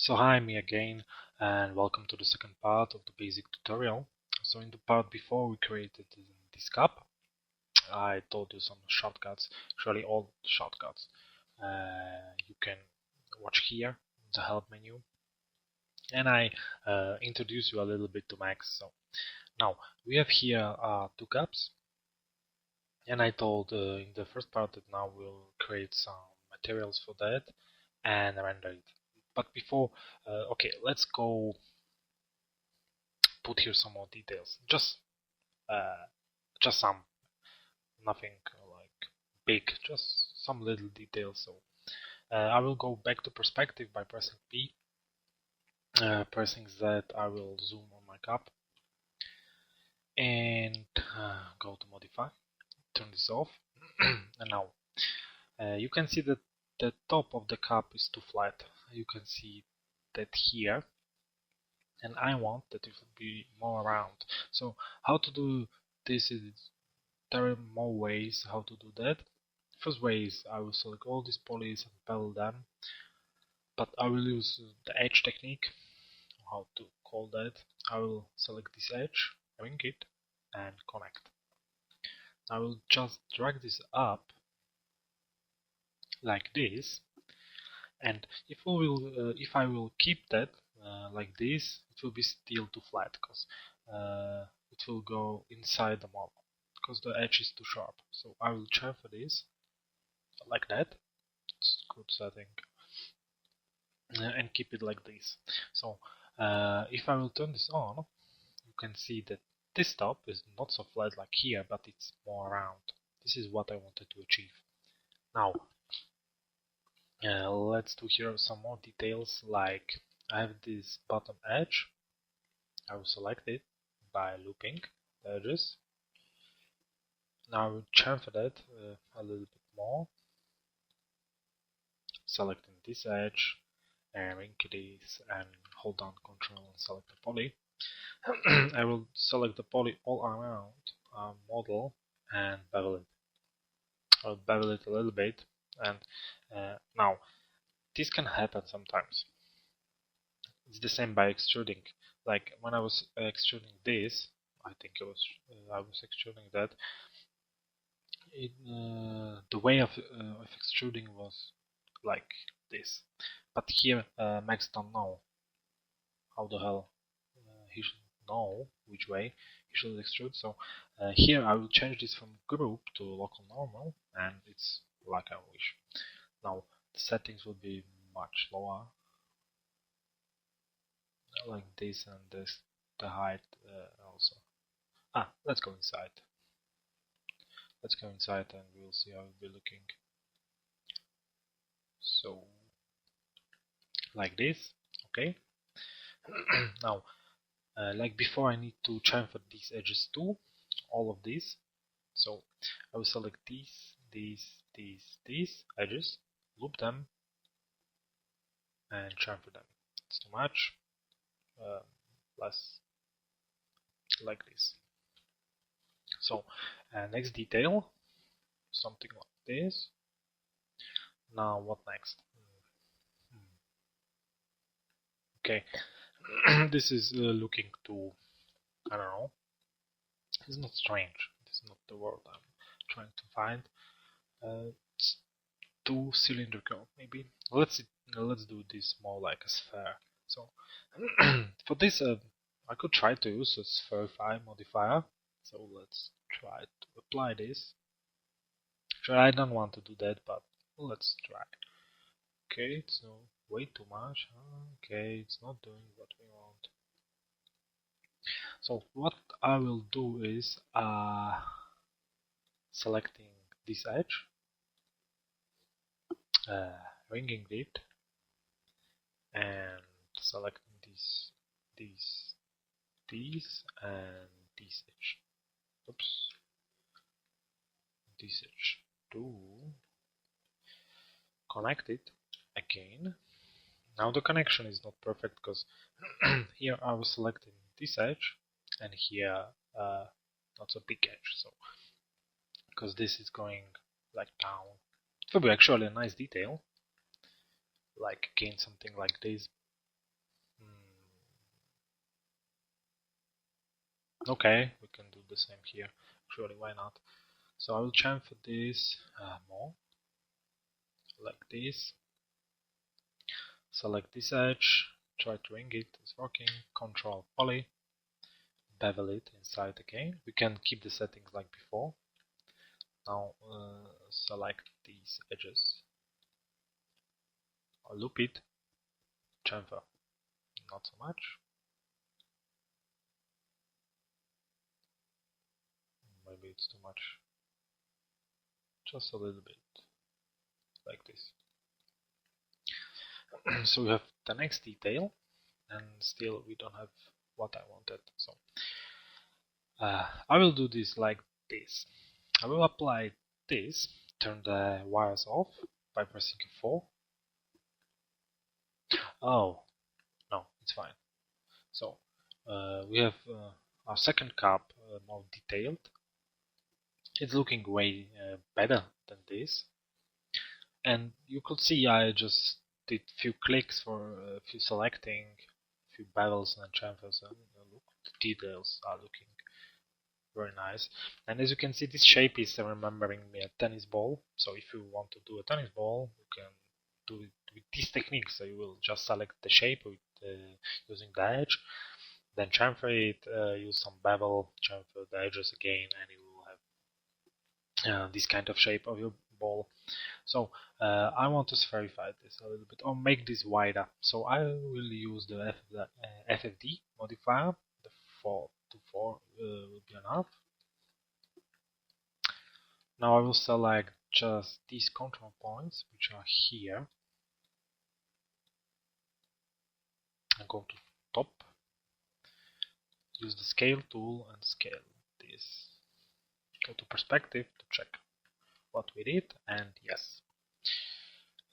So hi, me again, and welcome to the second part of the basic tutorial. So in the part before we created this cup, I told you some shortcuts, actually all shortcuts. You can watch here in the help menu, and I introduce you a little bit to Max. So now we have here two cups, and I told in the first part that now we'll create some materials for that and render it. But before, okay, let's go put here some more details. Just some, nothing like big, just some little details. So I will go back to perspective by pressing P. Pressing Z, I will zoom on my cup and go to modify. Turn this off, and now you can see that the top of the cup is too flat. You can see that here, and I want that it will be more round. So how to do this is there are more ways how to do that. First way is I will select all these polys and bevel them, but I will use the edge technique. How to call that? I will select this edge, ring it, and connect. I will just drag this up like this, and if I will keep that like this, it will be still too flat because it will go inside the model because the edge is too sharp. So I will chamfer this like that. It's a good setting, and keep it like this. So if I will turn this on, you can see that this top is not so flat like here, but it's more round. This is what I wanted to achieve. Now let's do here some more details. Like I have this bottom edge. I will select it by looping the edges. Now I will chamfer that a little bit more, selecting this edge and ring this and hold down Control and select the poly. I will select the poly all around our model and bevel it. I'll bevel it a little bit, and now this can happen sometimes. It's the same by extruding. Like when I was extruding this, I think it was I was extruding that. The way of extruding was like this, but here Max don't know how the hell he should know which way he should extrude. So here I will change this from group to local normal, and it's like I wish. Now the settings will be much lower, like this, and this, the height also. Let's go inside. Let's go inside and we'll see how it will be looking. So like this, okay. Now like before, I need to chamfer these edges too, all of these. So I will select these edges, loop them, and chamfer them. It's too much. Less, like this. So next detail, something like this. Now what next? Okay, this is looking too, I don't know. It's not strange. This is not the word I'm trying to find. It's too cylindrical, maybe. Let's do this more like a sphere. So for this, I could try to use a spherify modifier. So let's try to apply this. Sure, I don't want to do that, but let's try. Okay, it's no way too much. Okay, it's not doing what we want. So what I will do is selecting this edge, ringing it, and selecting these and this edge. Oops, this edge to connect it again. Now the connection is not perfect because here I was selecting this edge and here not so big edge. So because this is going like down, it will be actually a nice detail. Like again something like this, Okay, we can do the same here. Surely, why not? So I will chamfer this more, like this. Select this edge, try to ring it, it's working. Control Poly, bevel it inside again. We can keep the settings like before. Now select these edges, or loop it, chamfer, not so much. Maybe it's too much. Just a little bit, like this. So we have the next detail, and still we don't have what I wanted. So I will do this like this. I will apply this, turn the wires off by pressing F4. Oh, no, it's fine. So we have our second cup more detailed. It's looking way better than this. And you could see I just did few clicks for a few selecting, few bevels and chamfers, and look, the details are looking very nice. And as you can see, this shape is remembering me a tennis ball. So if you want to do a tennis ball, you can do it with this technique. So you will just select the shape with using the edge, then chamfer it, use some bevel, chamfer the edges again, and you will have this kind of shape of your ball. So I want to spherify this a little bit, or make this wider. So I will use the FFD modifier. The 4 to 4 will be enough. Now I will select just these control points, which are here, and go to top, use the scale tool and scale this. Go to perspective to check what we did, and yes,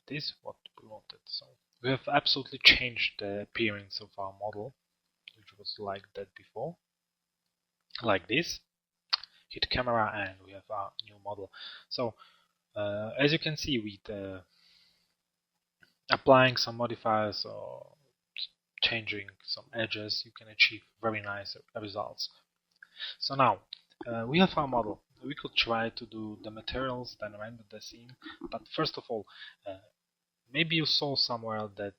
it is what we wanted. So we have absolutely changed the appearance of our model, which was like that before, like this. Hit camera and we have our new model. So as you can see, with applying some modifiers or changing some edges, you can achieve very nice results. So now we have our model. We could try to do the materials, then render the scene. But first of all, maybe you saw somewhere that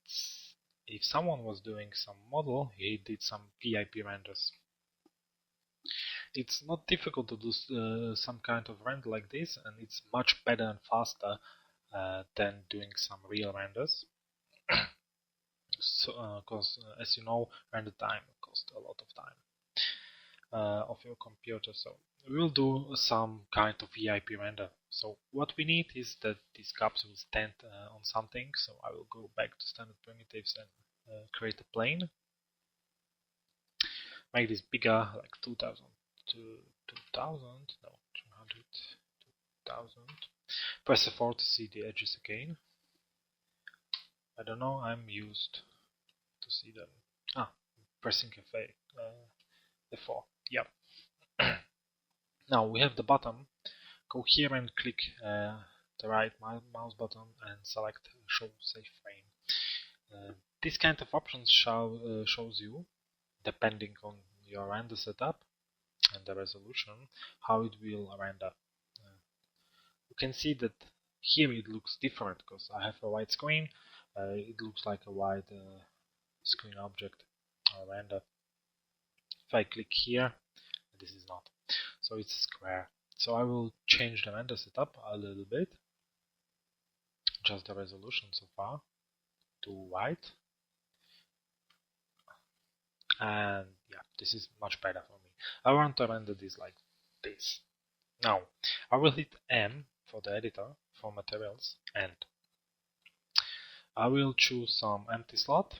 if someone was doing some model, he did some VIP renders. It's not difficult to do some kind of render like this, and it's much better and faster than doing some real renders. So, because as you know, render time costs a lot of time of your computer. So we will do some kind of VIP render. So what we need is that these caps will stand on something. So I will go back to standard primitives and create a plane. Make this bigger, like 2000 to 2000, no, 200, 2000. Press F4 to see the edges again. I don't know, I'm used to see them. Pressing F4, yeah. Now we have the bottom. Go here and click the right mouse button and select Show Safe Frame. This kind of options shows you, depending on your render setup and the resolution, how it will render. You can see that here it looks different because I have a white screen. It looks like a white screen object render. If I click here, this is not. So it's a square. So I will change the render setup a little bit. Just the resolution so far to white. And yeah, this is much better for me. I want to render this like this. Now, I will hit M for the editor, for materials, and I will choose some empty slot.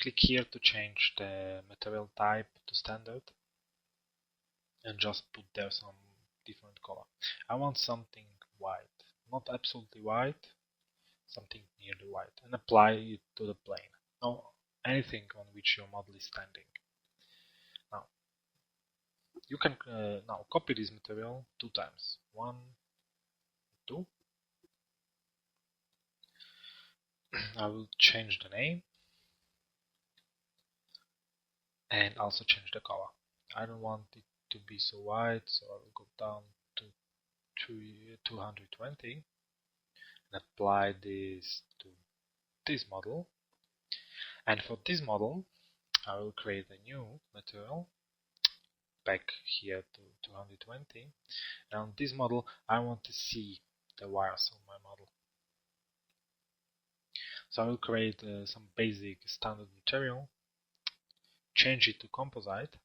Click here to change the material type to standard and just put there some different color. I want something white, not absolutely white, something nearly white, and apply it to the plane. No, anything on which your model is standing. Now, you can now copy this material 2 times. 1, 2. I will change the name and also change the color. I don't want it to be so white, so I will go down to 220 and apply this to this model. And for this model, I will create a new material back here to 220. And on this model, I want to see the wires on my model. So I will create some basic standard material, change it to composite,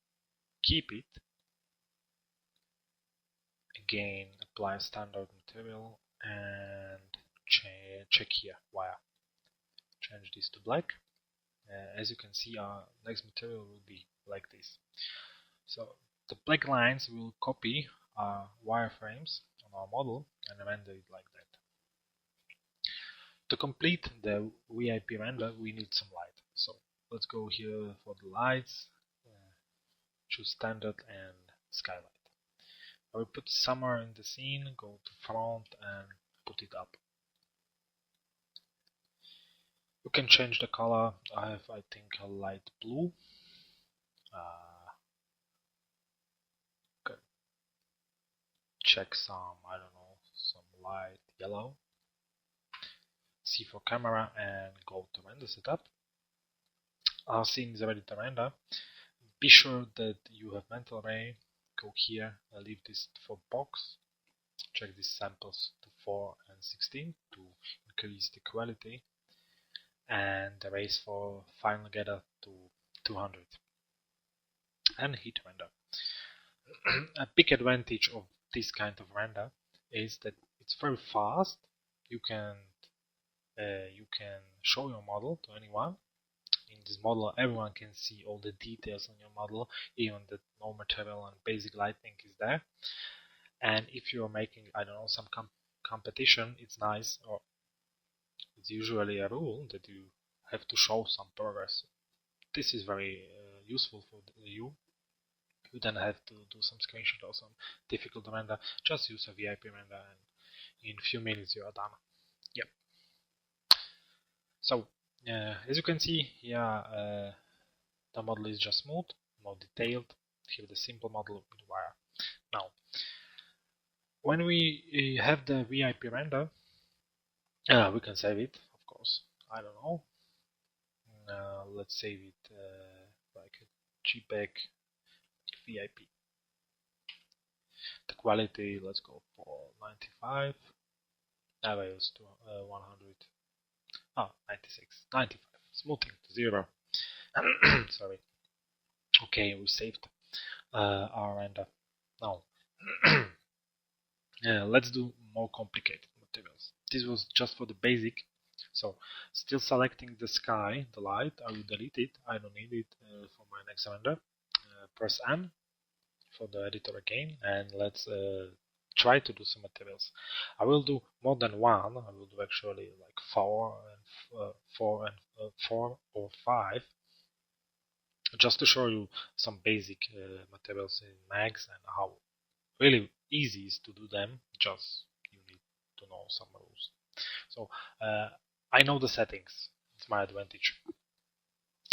keep it, again apply standard material and check here wire. Change this to black. As you can see, our next material will be like this. So the black lines will copy our wireframes on our model and render it like that. To complete the VIP render, we need some light. So let's go here for the lights, choose standard and skylight. I will put somewhere in the scene, go to front and put it up. You can change the color. I have, I think, a light blue. Okay. Check some, I don't know, some light yellow. C for camera and go to render setup. Our scene is ready to render. Be sure that you have mental array. Go here, leave this for box. Check these samples to 4 and 16 to increase the quality, and the raise for final gather to 200 and hit render. A big advantage of this kind of render is that it's very fast. You can show your model to anyone. In this model, everyone can see all the details on your model, even that no material and basic lighting is there. And if you're making, I don't know, some competition, it's nice, or it's usually a rule that you have to show some progress. This is very useful for you. You then have to do some screenshot or some difficult render. Just use a VIP render, and in a few minutes you are done. Yep. So as you can see here, the model is just smooth, more detailed. Here the simple model with wire. Now, when we have the VIP render, we can save it, of course. I don't know. Let's save it like a JPEG VIP. The quality, let's go for 95. Values to 100. 96, 95. Smoothing to 0. Sorry. Okay, we saved our render. Now, let's do more complicated materials. This was just for the basic. So, still selecting the sky, the light. I will delete it. I don't need it for my next render. Press N for the editor again, and let's try to do some materials. I will do more than one. I will do actually like 4 or 5, just to show you some basic materials in Max and how really easy is to do them. Just you need to know some rules. So I know the settings. It's my advantage.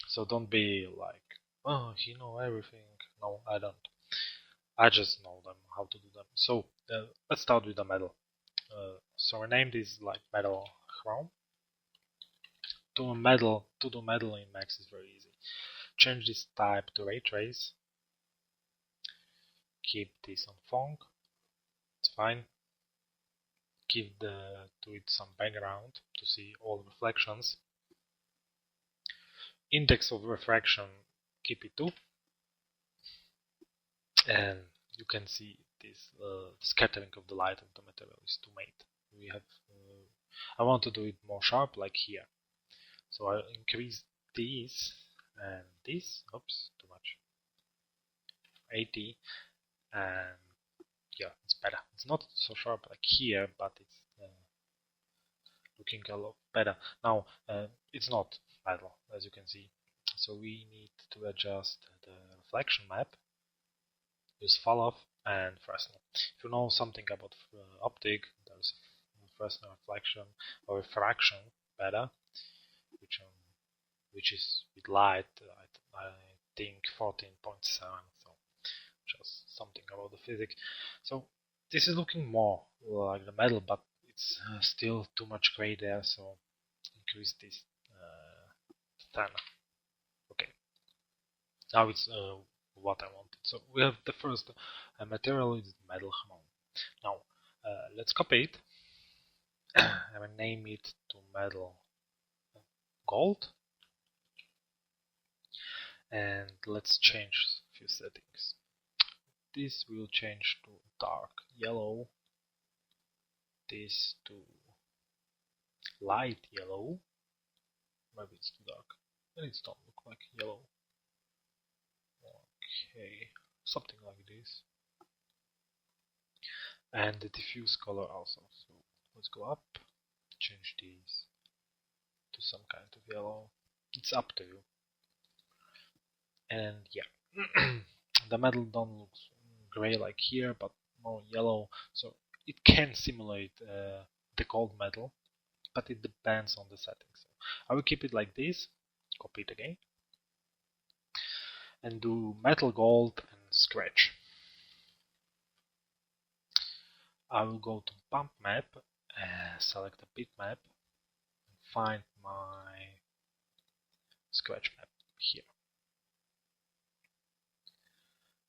So don't be like, oh, he knows everything. No, I don't. I just know them, how to do them. So let's start with the metal. So rename this like metal chrome. To do metal in Max is very easy. Change this type to ray trace. Keep this on funk. It's fine. Give to it some background to see all reflections. Index of refraction, keep it 2. And you can see this scattering of the light of the material is 2 made. We have I want to do it more sharp, like here. So I'll increase this and this. Oops, too much. 80, and yeah, it's better. It's not so sharp like here, but it's looking a lot better. Now it's not metal, as you can see. So we need to adjust the reflection map. Use fall-off and Fresnel. If you know something about optic, there's Fresnel reflection or refraction better, which is with light. I think 14.7, so just something about the physics. So this is looking more like the metal, but it's still too much gray there, so increase this 10. Okay, now it's what I wanted. So we have the first material is metal hammer. Now let's copy it. I will name it to metal gold, and let's change a few settings. This will change to dark yellow, this to light yellow, maybe it's too dark, and it don't look like yellow. Okay, something like this. And the diffuse color also. So let's go up, change these to some kind of yellow. It's up to you. And yeah, the metal don't look gray like here, but more yellow. So it can simulate the gold metal, but it depends on the settings. So I will keep it like this, copy it again, and do metal gold and scratch. I will go to bump map, select the bitmap, and find my scratch map here.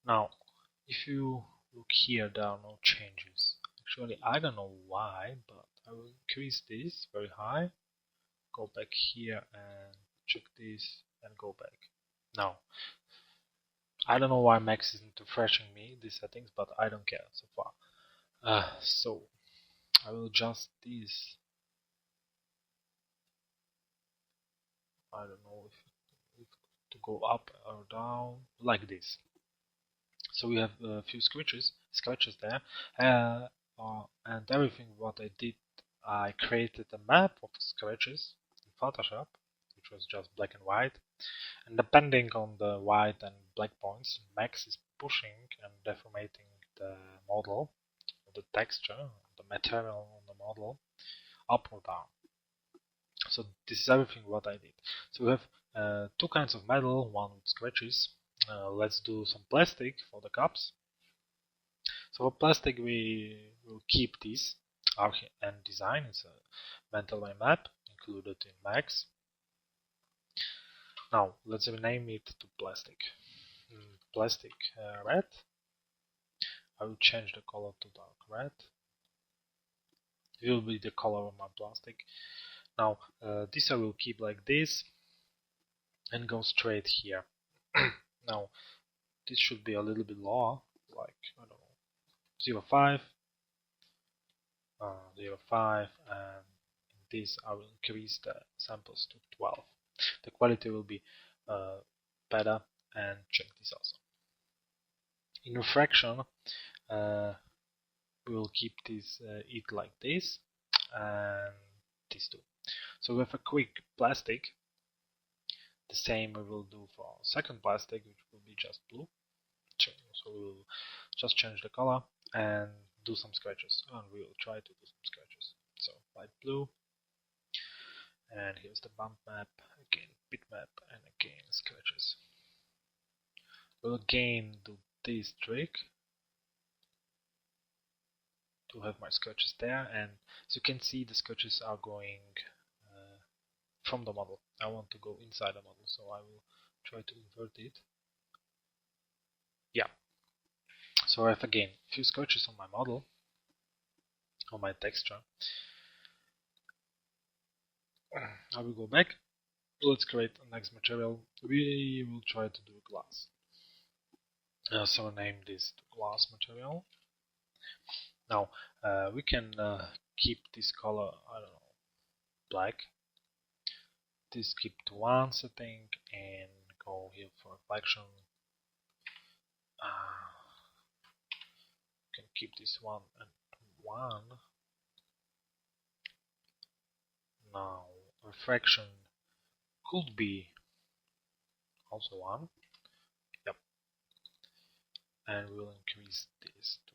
Now, if you look here, there are no changes. Actually, I don't know why, but I will increase this very high, go back here and check this and go back. Now, I don't know why Max isn't refreshing me these settings, but I don't care so far. So I will adjust this. I don't know if to go up or down like this. So we have a few scratches there, and everything what I did, I created a map of scratches in Photoshop, which was just black and white. And depending on the white and black points, Max is pushing and deformating the model, the texture, the material on the model, up or down. So this is everything what I did. So we have two kinds of metal, one with scratches. Let's do some plastic for the cups. So for plastic we will keep this and design. It's a mental map included in Max. Now let's rename it to plastic. Plastic red. I will change the color to dark red. It will be the color of my plastic. Now this I will keep like this and go straight here. Now this should be a little bit lower, like I don't know, 0.5, 0.5, and in this I will increase the samples to 12. The quality will be better, and check this also. In refraction, we will keep this it like this and these two. So with a quick plastic, the same we will do for second plastic, which will be just blue. So we will just change the color and do some scratches, and we will try to do some scratches. So light blue, and here's the bump map, again bitmap, and again scratches. We'll again do this trick to have my scratches there, and as you can see the scratches are going from the model. I want to go inside the model, so I will try to invert it. Yeah. So I have again a few scratches on my model, on my texture. I will go back. Let's create the next material. We will try to do glass. So name this glass material. Now we can keep this color, I don't know, black. This keep to 1 setting and go here for reflection. Can keep this 1 and 1. Now refraction could be also 1. Yep. And we'll increase this to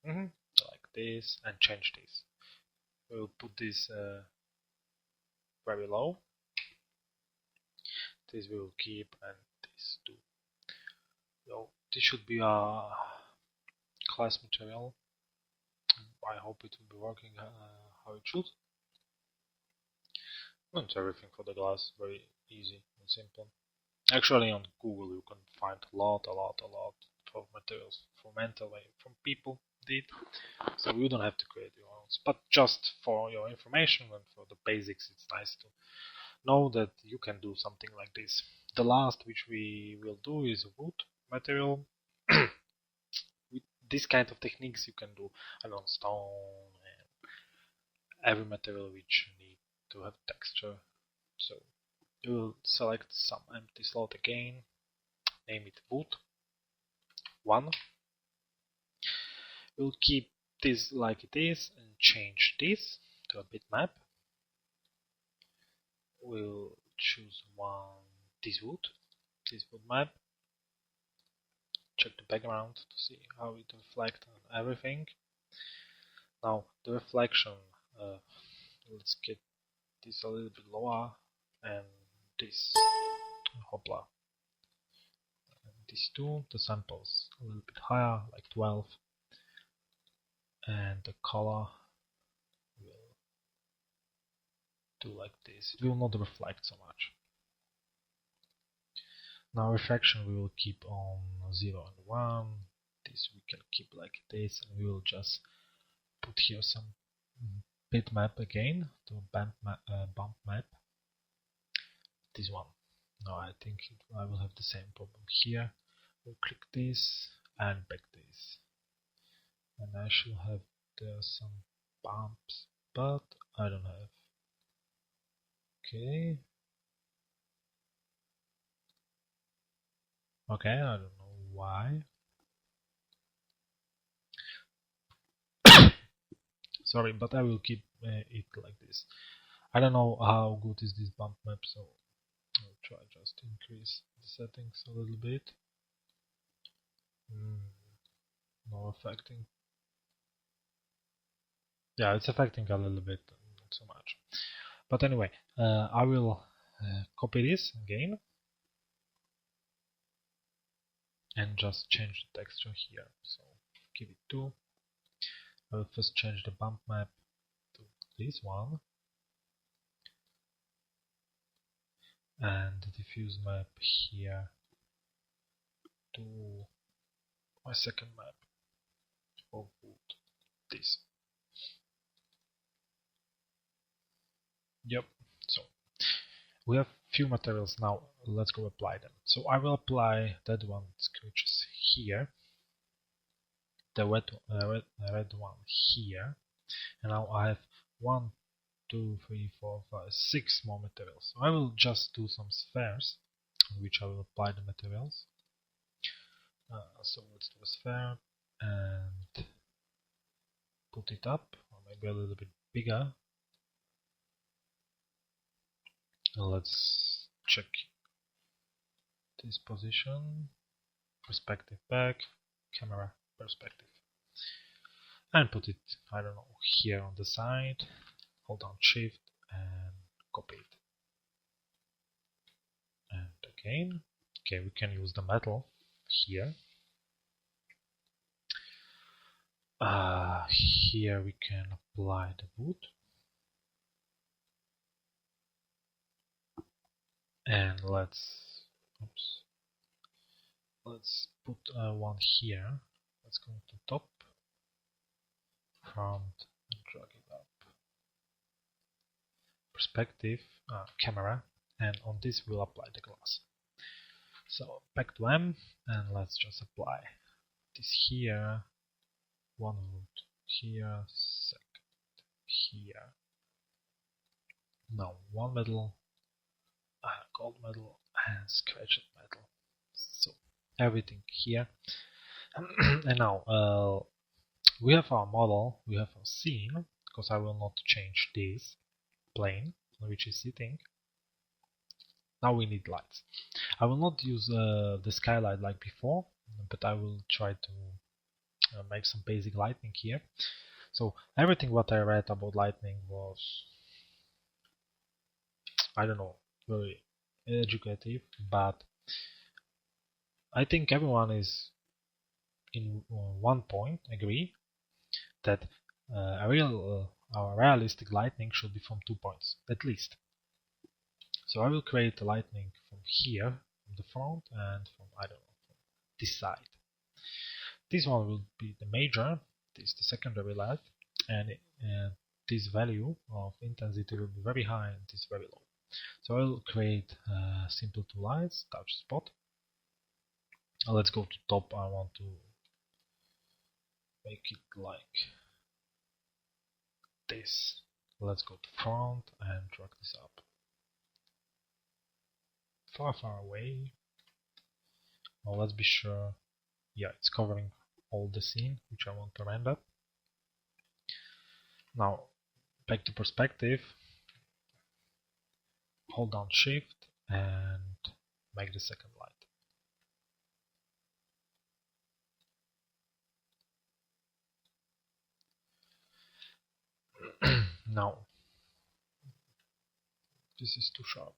like this and change this. We'll put this very low. This we will keep, and this too. So this should be a class material. I hope it will be working how it should. And everything for the glass, very easy and simple. Actually, on Google you can find a lot of materials from people did, so you don't have to create your own. But just for your information and for the basics, it's nice to know that you can do something like this. The last which we will do is wood material. With this kind of techniques you can do along stone and every material which you need to have texture. So you will select some empty slot again, name it wood 1. We'll keep this like it is and change this to a bitmap. We'll choose this wood map. Check the background to see how it reflects on everything. Now the reflection, let's get this a little bit lower, and this, hopla, and these two, the samples a little bit higher, like 12, and the color will do like this. It will not reflect so much. Now refraction we will keep on 0 and 1. This we can keep like this, and we will just put here some bitmap again to bump map. This one. Now I think I will have the same problem here. We'll click this and back this, and I should have there some bumps, but I don't have. Okay, I don't know why. Sorry, but I will keep it like this. I don't know how good is this bump map, so I'll try just to increase the settings a little bit. No affecting. Yeah, it's affecting a little bit, not so much. But anyway, I will copy this again and just change the texture here. So give it 2. I will first change the bump map to this one, and the diffuse map here to my second map of wood, this. Yep, so we have few materials now. Let's go apply them. So I will apply that one which is here, the red one here, and now I have 1, 2, 3, 4, 5, 6 more materials. So I will just do some spheres on which I will apply the materials. So let's do a sphere and put it up, or maybe a little bit bigger. And let's check this position, perspective back, camera perspective, and put it, I don't know, here on the side. Hold down Shift and copy it. And again, okay, we can use the metal here. Here we can apply the wood. And let's put one here. Let's go to top, front, and drag it up. Perspective, camera, and on this we'll apply the glass. So back to M, and let's just apply this here, one wood here, second here. Now one metal, gold metal, and scratched metal. So everything here. And now we have our model, we have our scene, because I will not change this plane on which is sitting. Now we need lights. I will not use the skylight like before, but I will try to make some basic lighting here. So everything what I read about lighting was, I don't know, very educative, but I think everyone is in one point agree that a realistic lightning should be from 2 points at least. So I will create a lightning from here, from the front, and from, I don't know, from this side. This one will be the major, this is the secondary light, and this value of intensity will be very high and this very low. So I will create simple two lights, touch spot. Let's go to top. I want to make it like this. Let's go to front and drag this up far away. Now let's be sure, yeah, it's covering all the scene which I want to render. Now back to perspective, hold down shift and make the second light. Now this is too sharp,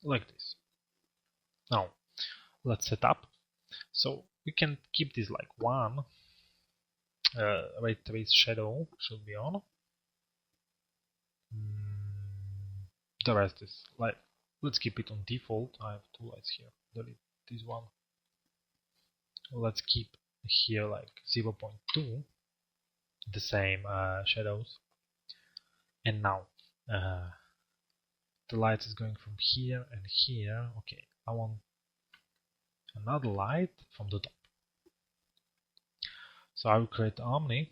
like this. Now let's set up. So we can keep this like 1. Ray trace shadow should be on. The rest is like, let's keep it on default. I have 2 lights here. Delete this one. Let's keep here like 0.2, the same shadows. And now the light is going from here and here. Okay, I want another light from the top. So I will create Omni.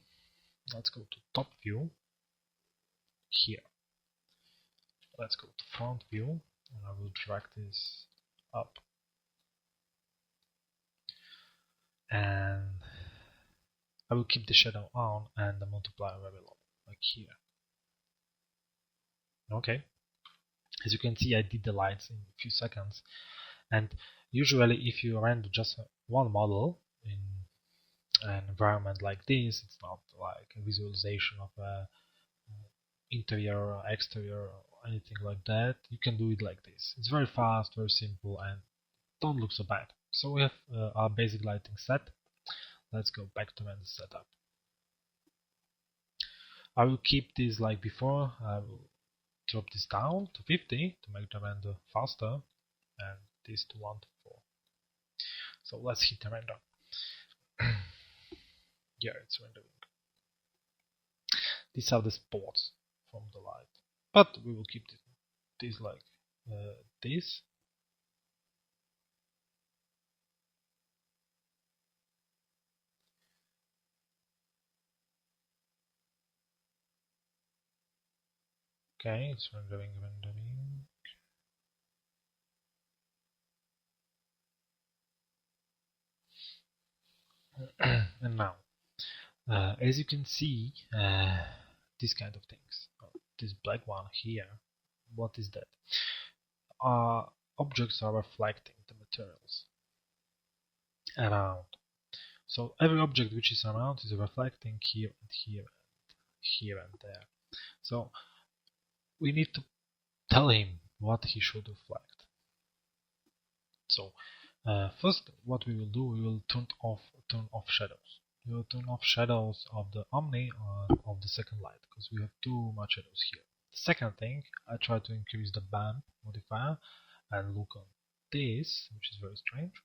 Let's go to top view here. Let's go to front view and I will drag this up. And I will keep the shadow on and the multiplier very low, like here. Okay. As you can see, I did the lights in a few seconds. And usually if you render just one model in an environment like this, it's not like a visualization of a interior or exterior or anything like that. You can do it like this. It's very fast, very simple, and don't look so bad. So we have our basic lighting set. Let's go back to render setup. I will keep this like before. I will drop this down to 50 to make the render faster, and this to 1 to 4. So let's hit the render. Yeah, it's rendering. These are the spots from the light, but we will keep this like this. Okay, it's rendering. And now, as you can see, these kind of things. This black one here, what is that? Objects are reflecting the materials around. So every object which is around is reflecting here and here and here and there. So we need to tell him what he should reflect. So first, what we will do, we will turn off shadows. We will turn off shadows of the Omni of the second light because we have too much shadows here. The second thing, I try to increase the bump modifier and look on this, which is very strange.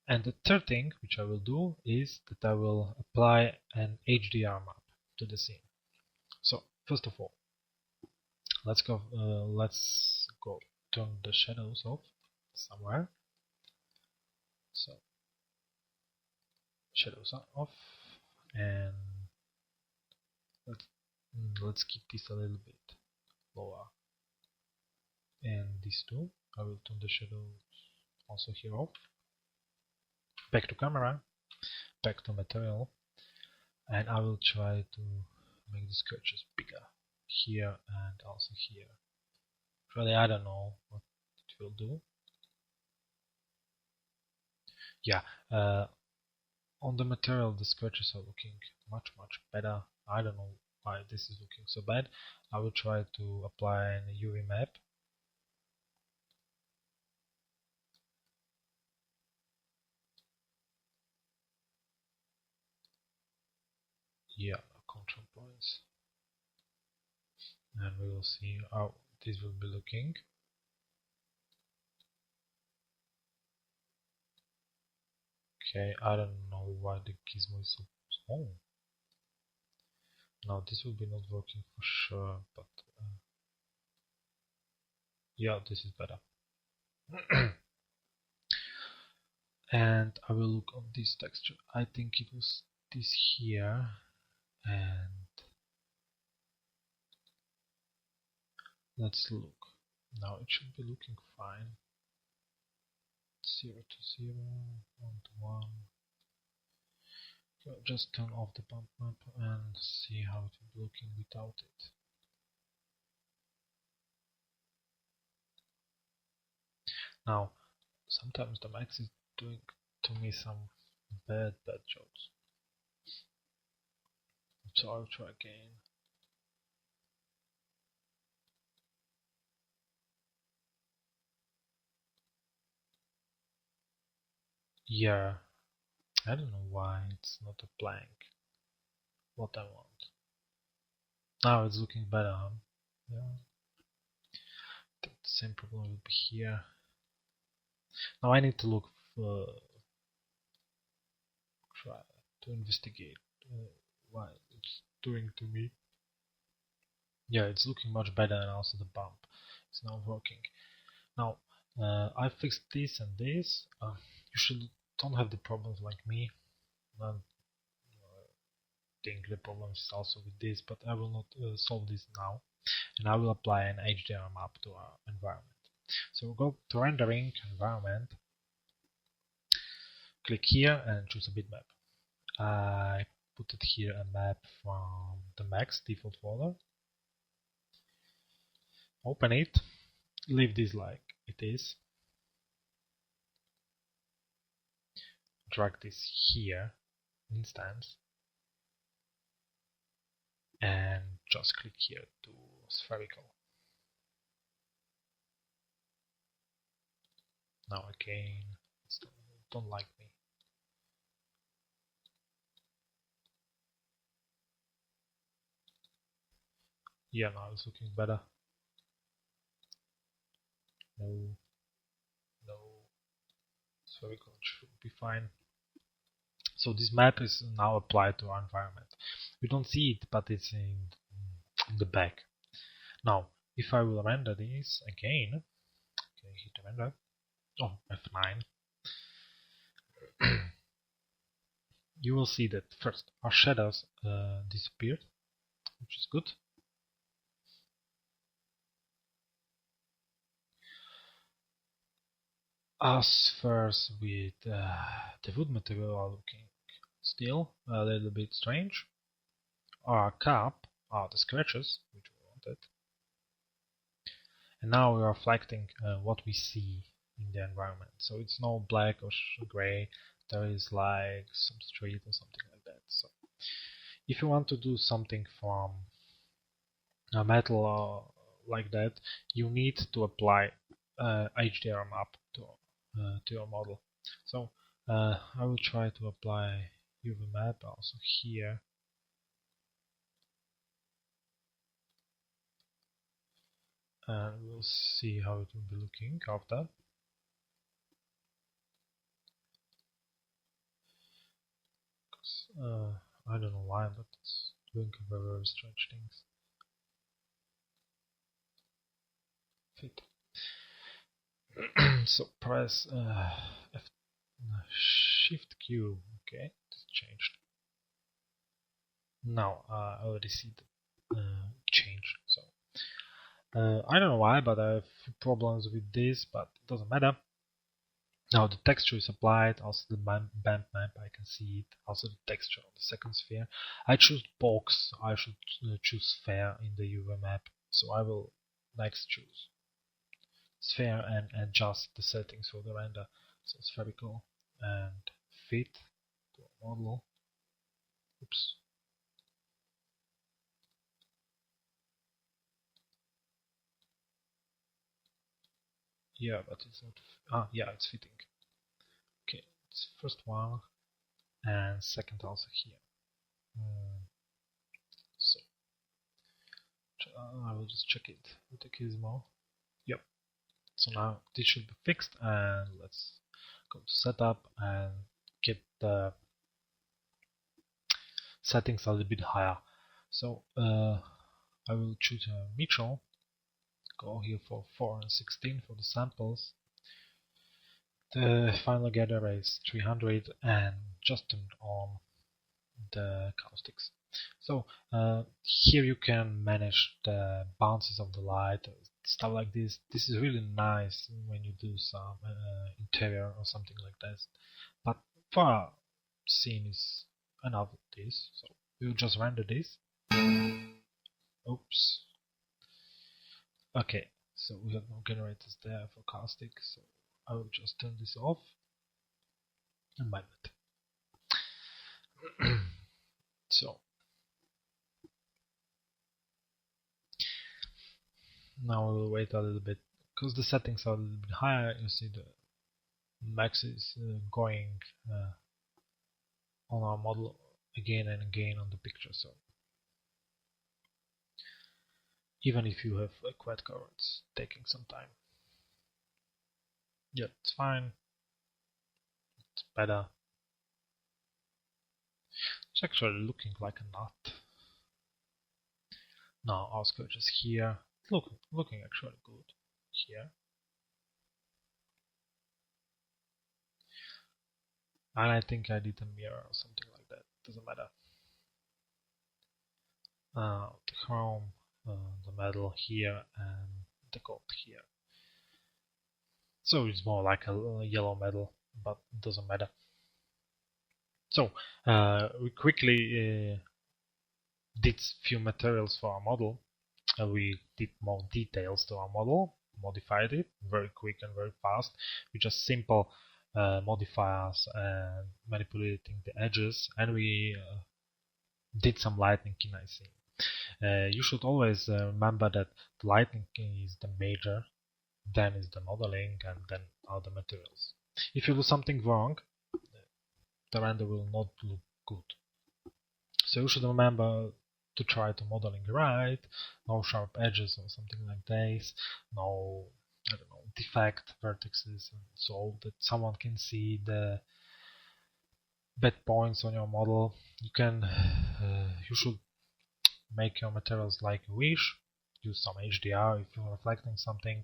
And the third thing which I will do is that I will apply an Hdr map to the scene. So first of all, let's go turn the shadows off somewhere. So shadows are off, and let's keep this a little bit lower. And these two, I will turn the shadows also here off. Back to camera, back to material, and I will try to make the scratches bigger here and also here. Really, I don't know what it will do. Yeah, on the material the scratches are looking much better. I don't know why this is looking so bad. I will try to apply an UV map Yeah, control points. And we will see how this will be looking. Okay, I don't know why the gizmo is so small. Now this will be not working for sure, but yeah, this is better. And I will look on this texture. I think it was this here, and let's look. Now it should be looking fine. 0 to 0, 1 to 1. So just turn off the bump map and see how it will be looking without it. Now, sometimes the Max is doing to me some bad jokes. So I'll try again. Yeah, I don't know why it's not a blank. What I want. Now it's looking better, huh? Yeah. The same problem will be here. Now I need to look for, try to investigate why it's doing to me. Yeah, it's looking much better, and also the bump is now working. Now I fixed this and this. You don't have the problems like me. I think the problem is also with this, but I will not solve this now, and I will apply an Hdr map to our environment. So we'll go to rendering environment, click here and choose a bitmap. I put it here a map from the Max default folder. Open it, leave this like it is, drag this here, instance, and just click here to spherical. Now again, it don't like me. Yeah, now it's looking better. No, spherical should be fine. So this map is now applied to our environment. We don't see it, but it's in the back. Now, if I will render this again, okay, hit render. Oh, F9. You will see that first our shadows disappeared, which is good. As first with the wood material are looking still a little bit strange. Our cap are the scratches, which we wanted. And now we are reflecting what we see in the environment. So it's no black or gray, there is like some street or something like that. So if you want to do something from a metal like that, you need to apply Hdr map to your model. So I will try to apply UV map also here. And we'll see how it will be looking after. I don't know why, but it's doing very strange things. Fit. So press Shift Q. Okay, it's changed. Now I already see the change. So I don't know why, but I have problems with this, but it doesn't matter. Now the texture is applied, also the band map, I can see it, also the texture on the second sphere. I choose box, I should choose sphere in the UV map, so I will next choose sphere and adjust the settings for the render. So spherical and fit to a model. Oops. Yeah, but it's not. Yeah, it's fitting. Okay, it's first one and second also here. I will just check it with the Gizmo. Yep. So now this should be fixed, and let's go to setup and get the settings a little bit higher. So I will choose a mutual, go here for 4 and 16 for the samples. The final gather is 300 and just turn on the caustics. So here you can manage the bounces of the light, stuff like this. This is really nice when you do some interior or something like this. But for our scene is enough of this. So we'll just render this. Oops. Okay, so we have no generators there for caustic, so I will just turn this off and bind it. So now we'll wait a little bit because the settings are a little bit higher. You see the max is going on our model again and again on the picture. So even if you have a quad core, it's taking some time. Yeah, it's fine. It's better. It's actually looking like a nut. Now our scourge is here. Looking actually good here. And I think I did a mirror or something like that. Doesn't matter. The chrome, the metal here, and the gold here. So it's more like a yellow metal, but it doesn't matter. So we quickly did few materials for our model. We did more details to our model, modified it very quick and very fast with just simple modifiers and manipulating the edges, and we did some lightning in icing. You should always remember that the lightning is the major, then is the modeling, and then are the materials. If you do something wrong, the render will not look good. So you should remember to try to modeling right, no sharp edges or something like this, no, I don't know, defect vertices, and so that someone can see the bad points on your model. You should make your materials like you wish, use some HDR if you're reflecting something,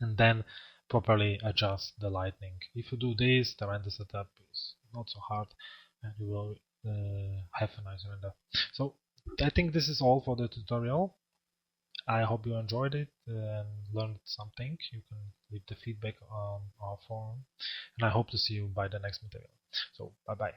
and then properly adjust the lighting. If you do this, the render setup is not so hard and you will have a nice render. So I think this is all for the tutorial. I hope you enjoyed it and learned something. You can leave the feedback on our forum, and I hope to see you by the next material. So bye bye.